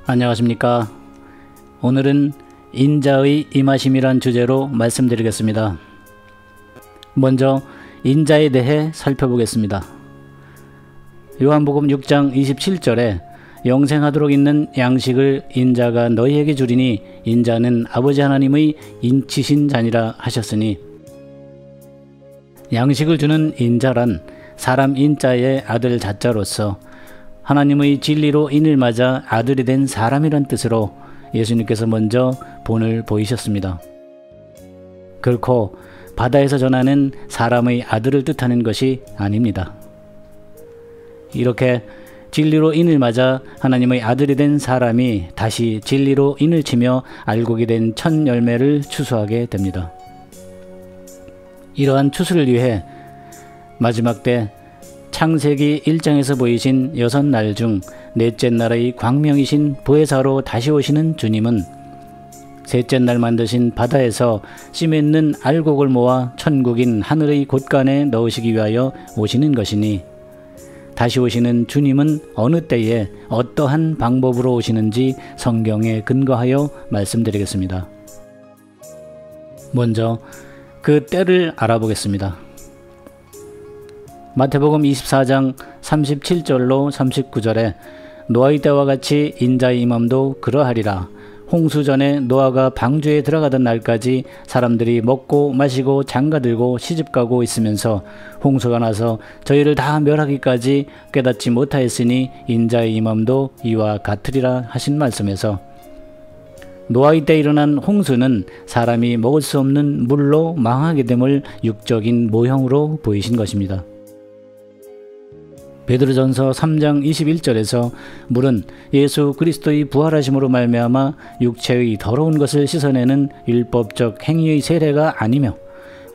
안녕하십니까. 오늘은 인자의 임하심이란 주제로 말씀드리겠습니다. 먼저 인자에 대해 살펴보겠습니다. 요한복음 6장 27절에 영생하도록 있는 양식을 인자가 너희에게 주리니 인자는 아버지 하나님의 인치신 자니라 하셨으니, 양식을 주는 인자란 사람 인자의 아들 자자로서 하나님의 진리로 인을 맞아 아들이 된 사람이란 뜻으로 예수님께서 먼저 본을 보이셨습니다. 결코 바다에서 전하는 사람의 아들을 뜻하는 것이 아닙니다. 이렇게 진리로 인을 맞아 하나님의 아들이 된 사람이 다시 진리로 인을 치며 알곡이 된 첫 열매를 추수하게 됩니다. 이러한 추수를 위해 마지막 때 창세기 1장에서 보이신 6날 중 넷째 날의 광명이신 보혜사로 다시 오시는 주님은 셋째 날 만드신 바다에서 씨 맺는 알곡을 모아 천국인 하늘의 곳간에 넣으시기 위하여 오시는 것이니, 다시 오시는 주님은 어느 때에 어떠한 방법으로 오시는지 성경에 근거하여 말씀드리겠습니다. 먼저 그 때를 알아보겠습니다. 마태복음 24장 37절로 39절에 노아의 때와 같이 인자의 임함도 그러하리라. 홍수 전에 노아가 방주에 들어가던 날까지 사람들이 먹고 마시고 장가들고 시집가고 있으면서 홍수가 나서 저희를 다 멸하기까지 깨닫지 못하였으니 인자의 임함도 이와 같으리라 하신 말씀에서, 노아의 때 일어난 홍수는 사람이 먹을 수 없는 물로 망하게 됨을 육적인 모형으로 보이신 것입니다. 베드로전서 3장 21절에서 물은 예수 그리스도의 부활하심으로 말미암아 육체의 더러운 것을 씻어내는 율법적 행위의 세례가 아니며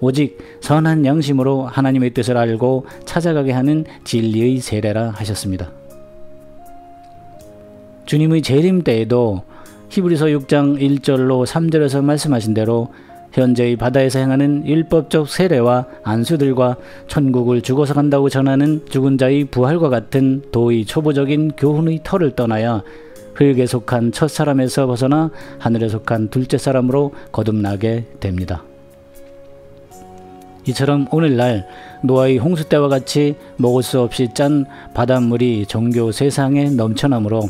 오직 선한 양심으로 하나님의 뜻을 알고 찾아가게 하는 진리의 세례라 하셨습니다. 주님의 재림 때에도 히브리서 6장 1절로 3절에서 말씀하신 대로 현재의 바다에서 행하는 율법적 세례와 안수들과 천국을 죽어서 간다고 전하는 죽은 자의 부활과 같은 도의 초보적인 교훈의 터를 떠나야 흙에 속한 첫사람에서 벗어나 하늘에 속한 둘째 사람으로 거듭나게 됩니다. 이처럼 오늘날 노아의 홍수 때와 같이 먹을 수 없이 짠 바닷물이 종교 세상에 넘쳐나므로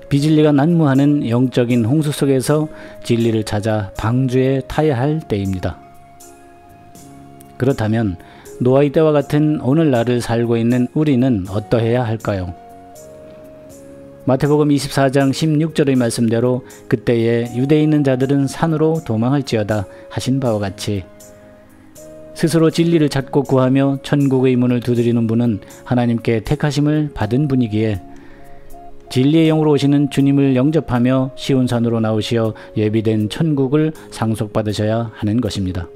비진리가 난무하는 영적인 홍수 속에서 진리를 찾아 방주에 타야 할 때입니다. 그렇다면 노아의 때와 같은 오늘날을 살고 있는 우리는 어떠해야 할까요? 마태복음 24장 16절의 말씀대로 그때에 유대에 있는 자들은 산으로 도망할지어다 하신 바와 같이 스스로 진리를 찾고 구하며 천국의 문을 두드리는 분은 하나님께 택하심을 받은 분이기에 진리의 영으로 오시는 주님을 영접하며 시온산으로 나오시어 예비된 천국을 상속받으셔야 하는 것입니다.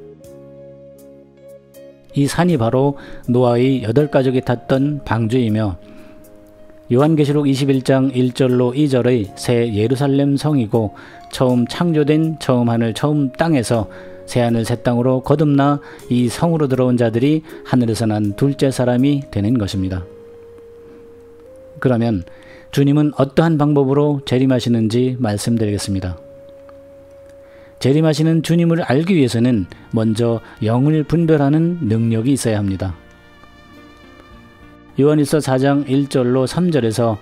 이 산이 바로 노아의 8가족이 탔던 방주이며 요한계시록 21장 1절로 2절의 새 예루살렘 성이고, 처음 창조된 처음 하늘 처음 땅에서 새하늘 새 땅으로 거듭나 이 성으로 들어온 자들이 하늘에서 난 둘째 사람이 되는 것입니다. 그러면 주님은 어떠한 방법으로 재림하시는지 말씀드리겠습니다. 재림하시는 주님을 알기 위해서는 먼저 영을 분별하는 능력이 있어야 합니다. 요한일서 4장 1절로 3절에서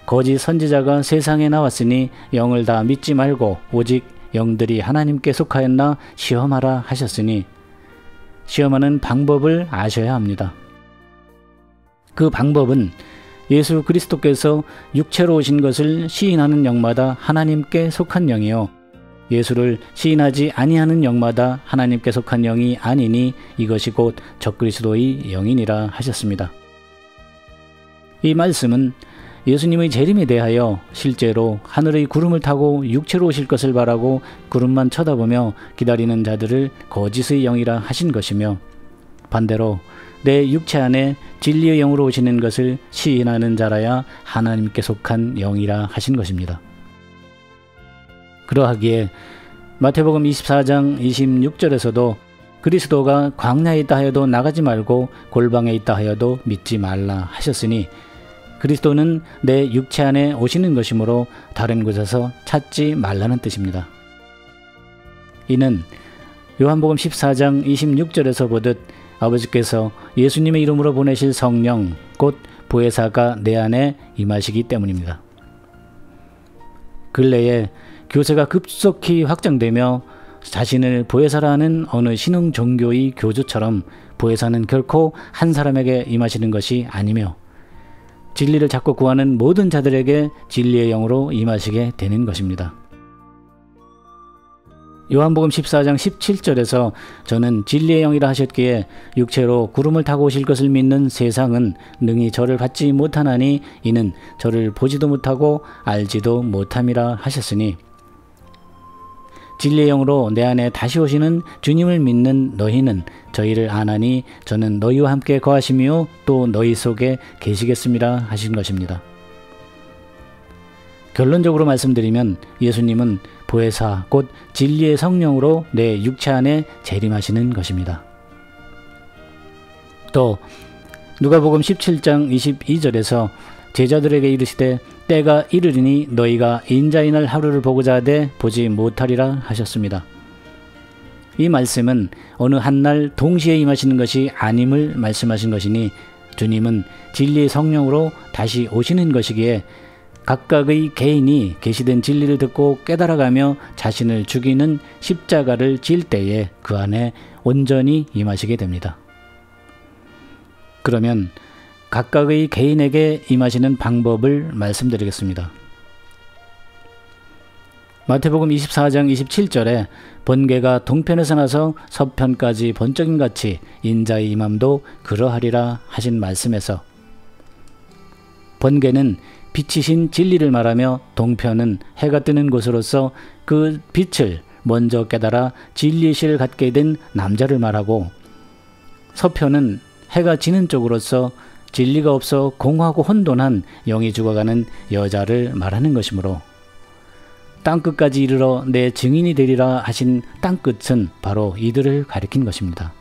거짓 선지자가 세상에 나왔으니 영을 다 믿지 말고 오직 영들이 하나님께 속하였나 시험하라 하셨으니, 시험하는 방법을 아셔야 합니다. 그 방법은 예수 그리스도께서 육체로 오신 것을 시인하는 영마다 하나님께 속한 영이요, 예수를 시인하지 아니하는 영마다 하나님께 속한 영이 아니니 이것이 곧 적그리스도의 영이니라 하셨습니다. 이 말씀은 예수님의 재림에 대하여 실제로 하늘의 구름을 타고 육체로 오실 것을 바라고 구름만 쳐다보며 기다리는 자들을 거짓의 영이라 하신 것이며, 반대로 내 육체 안에 진리의 영으로 오시는 것을 시인하는 자라야 하나님께 속한 영이라 하신 것입니다. 그러하기에 마태복음 24장 26절에서도 그리스도가 광야에 있다 하여도 나가지 말고 골방에 있다 하여도 믿지 말라 하셨으니 그리스도는 내 육체 안에 오시는 것이므로 다른 곳에서 찾지 말라는 뜻입니다. 이는 요한복음 14장 26절에서 보듯 아버지께서 예수님의 이름으로 보내실 성령 곧 보혜사가 내 안에 임하시기 때문입니다. 근래에 교세가 급속히 확장되며 자신을 보혜사라 하는 어느 신흥 종교의 교주처럼 보혜사는 결코 한 사람에게 임하시는 것이 아니며 진리를 찾고 구하는 모든 자들에게 진리의 영으로 임하시게 되는 것입니다. 요한복음 14장 17절에서 저는 진리의 영이라 하셨기에 육체로 구름을 타고 오실 것을 믿는 세상은 능히 저를 받지 못하나니 이는 저를 보지도 못하고 알지도 못함이라 하셨으니 진리의 영으로 내 안에 다시 오시는 주님을 믿는 너희는 저희를 아나니 저는 너희와 함께 거하시며 또 너희 속에 계시겠습니다 하신 것입니다. 결론적으로 말씀드리면 예수님은 보혜사 곧 진리의 성령으로 내 육체 안에 재림하시는 것입니다. 또 누가복음 17장 22절에서 제자들에게 이르시되 때가 이르리니 너희가 인자의 날 하루를 보고자 하되 보지 못하리라 하셨습니다. 이 말씀은 어느 한 날 동시에 임하시는 것이 아님을 말씀하신 것이니 주님은 진리의 성령으로 다시 오시는 것이기에 각각의 개인이 계시된 진리를 듣고 깨달아가며 자신을 죽이는 십자가를 질 때에 그 안에 온전히 임하시게 됩니다. 그러면 각각의 개인에게 임하시는 방법을 말씀드리겠습니다. 마태복음 24장 27절에 번개가 동편에서 나서 서편까지 번쩍임같이 인자의 임함도 그러하리라 하신 말씀에서 번개는 빛이신 진리를 말하며 동편은 해가 뜨는 곳으로서 그 빛을 먼저 깨달아 진리의 실을 갖게 된 남자를 말하고 서편은 해가 지는 쪽으로서 진리가 없어 공허하고 혼돈한 영이 죽어가는 여자를 말하는 것이므로 땅끝까지 이르러 내 증인이 되리라 하신 땅끝은 바로 이들을 가리킨 것입니다.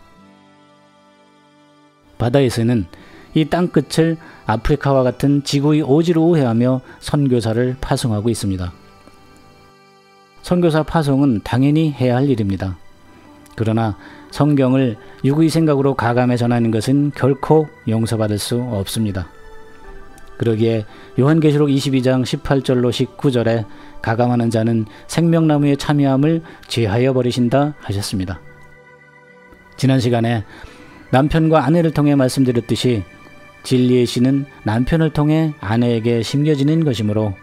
바다에서는 이 땅끝을 아프리카와 같은 지구의 오지로 오해하며 선교사를 파송하고 있습니다. 선교사 파송은 당연히 해야 할 일입니다. 그러나 성경을 육의 생각으로 가감해 전하는 것은 결코 용서받을 수 없습니다. 그러기에 요한계시록 22장 18절로 19절에 가감하는 자는 생명나무의 참여함을 제하여 버리신다 하셨습니다. 지난 시간에 남편과 아내를 통해 말씀드렸듯이 진리의 씨는 남편을 통해 아내에게 심겨지는 것이므로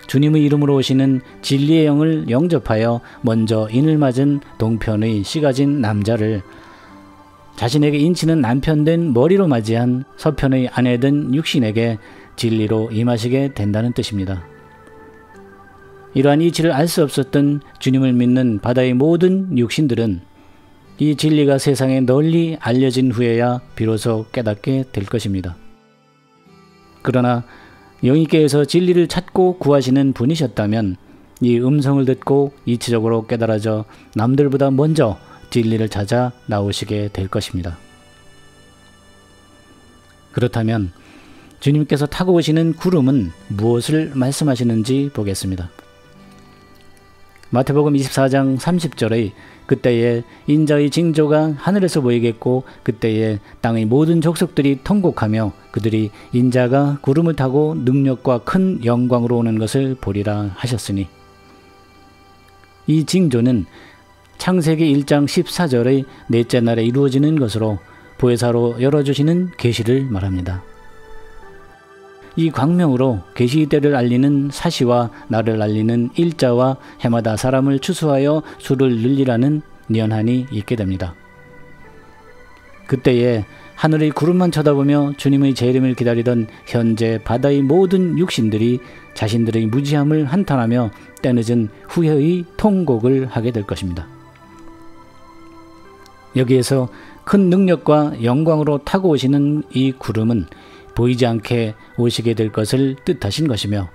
주님의 이름으로 오시는 진리의 영을 영접하여 먼저 인을 맞은 동편의 씨가 진 남자를 자신에게 인치는 남편된 머리로 맞이한 서편의 아내된 육신에게 진리로 임하시게 된다는 뜻입니다. 이러한 이치를 알 수 없었던 주님을 믿는 바다의 모든 육신들은 이 진리가 세상에 널리 알려진 후에야 비로소 깨닫게 될 것입니다. 그러나 영이께서 진리를 찾고 구하시는 분이셨다면 이 음성을 듣고 이치적으로 깨달아져 남들보다 먼저 진리를 찾아 나오시게 될 것입니다. 그렇다면 주님께서 타고 오시는 구름은 무엇을 말씀하시는지 보겠습니다. 마태복음 24장 30절의 그때에 인자의 징조가 하늘에서 보이겠고 그때에 땅의 모든 족속들이 통곡하며 그들이 인자가 구름을 타고 능력과 큰 영광으로 오는 것을 보리라 하셨으니 이 징조는 창세기 1장 14절의 넷째 날에 이루어지는 것으로 보혜사로 열어주시는 계시를 말합니다. 이 광명으로 계시 때를 알리는 사시와 날을 알리는 일자와 해마다 사람을 추수하여 수를 늘리라는 연한이 있게 됩니다. 그때에 하늘의 구름만 쳐다보며 주님의 재림을 기다리던 현재 바다의 모든 육신들이 자신들의 무지함을 한탄하며 때늦은 후회의 통곡을 하게 될 것입니다. 여기에서 큰 능력과 영광으로 타고 오시는 이 구름은 보이지 않게 오시게 될 것을 뜻하신 것이며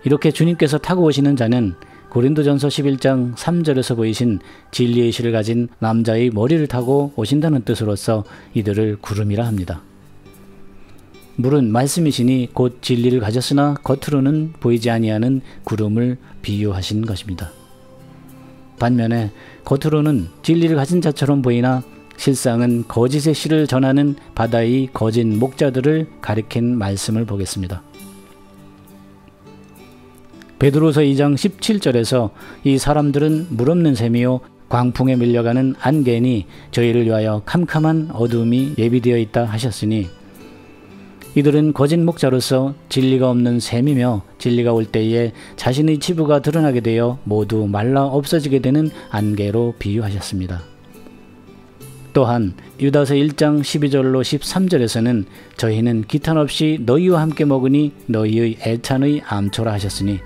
이렇게 주님께서 타고 오시는 자는 고린도전서 11장 3절에서 보이신 진리의 실을 가진 남자의 머리를 타고 오신다는 뜻으로서 이들을 구름이라 합니다. 물은 말씀이시니 곧 진리를 가졌으나 겉으로는 보이지 아니하는 구름을 비유하신 것입니다. 반면에 겉으로는 진리를 가진 자처럼 보이나 실상은 거짓의 실을 전하는 바다의 거짓 목자들을 가리킨 말씀을 보겠습니다. 베드로서 2장 17절에서 이 사람들은 물 없는 셈이요 광풍에 밀려가는 안개니 저희를 위하여 캄캄한 어두움이 예비되어 있다 하셨으니, 이들은 거짓 목자로서 진리가 없는 셈이며 진리가 올 때에 자신의 치부가 드러나게 되어 모두 말라 없어지게 되는 안개로 비유하셨습니다. 또한 유다서 1장 12절로 13절에서는 저희는 기탄 없이 너희와 함께 먹으니 너희의 애찬의 암초라 하셨으니,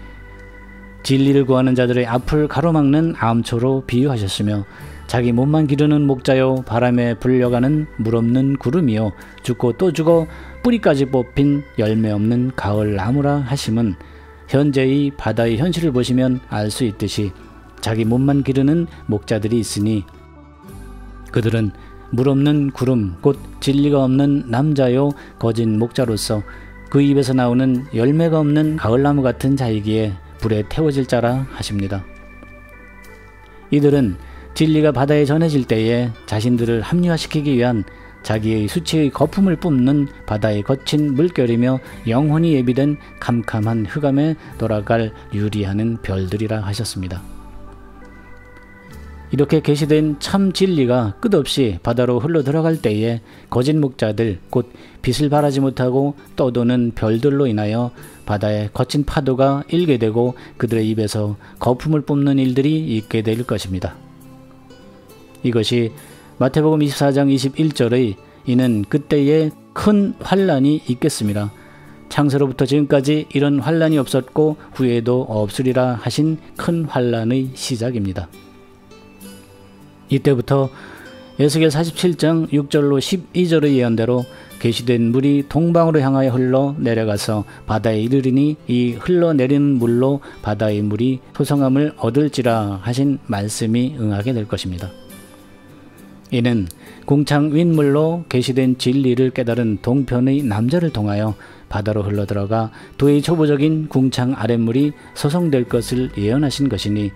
진리를 구하는 자들의 앞을 가로막는 암초로 비유하셨으며, 자기 몸만 기르는 목자요 바람에 불려가는 물 없는 구름이요 죽고 또 죽어 뿌리까지 뽑힌 열매 없는 가을 나무라 하심은, 현재의 바다의 현실을 보시면 알 수 있듯이 자기 몸만 기르는 목자들이 있으니 그들은 물 없는 구름 곧 진리가 없는 남자요 거짓 목자로서 그 입에서 나오는 열매가 없는 가을나무 같은 자이기에 불에 태워질 자라 하십니다. 이들은 진리가 바다에 전해질 때에 자신들을 합리화시키기 위한 자기의 수치의 거품을 뿜는 바다의 거친 물결이며 영혼이 예비된 캄캄한 흑암에 돌아갈 유리하는 별들이라 하셨습니다. 이렇게 계시된 참 진리가 끝없이 바다로 흘러 들어갈 때에 거짓 목자들 곧 빛을 발하지 못하고 떠도는 별들로 인하여 바다에 거친 파도가 일게 되고 그들의 입에서 거품을 뿜는 일들이 있게 될 것입니다. 이것이 마태복음 24장 21절의 이는 그때에 큰 환란이 있겠습니다. 창세로부터 지금까지 이런 환란이 없었고 후에도 없으리라 하신 큰 환란의 시작입니다. 이때부터 에스겔 47장 6절로 12절의 예언대로 계시된 물이 동방으로 향하여 흘러 내려가서 바다에 이르리니 이 흘러내리는 물로 바다의 물이 소성함을 얻을지라 하신 말씀이 응하게 될 것입니다. 이는 궁창 윗물로 계시된 진리를 깨달은 동편의 남자를 통하여 바다로 흘러들어가 도의 초보적인 궁창 아랫물이 소성될 것을 예언하신 것이니,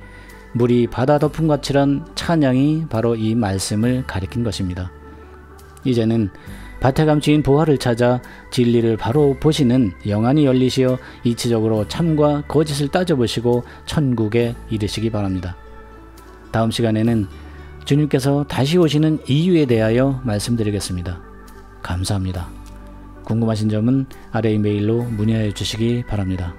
물이 바다 덮음같이란 찬양이 바로 이 말씀을 가리킨 것입니다. 이제는 밭에 감추인 보화를 찾아 진리를 바로 보시는 영안이 열리시어 이치적으로 참과 거짓을 따져보시고 천국에 이르시기 바랍니다. 다음 시간에는 주님께서 다시 오시는 이유에 대하여 말씀드리겠습니다. 감사합니다. 궁금하신 점은 아래 이메일로 문의해 주시기 바랍니다.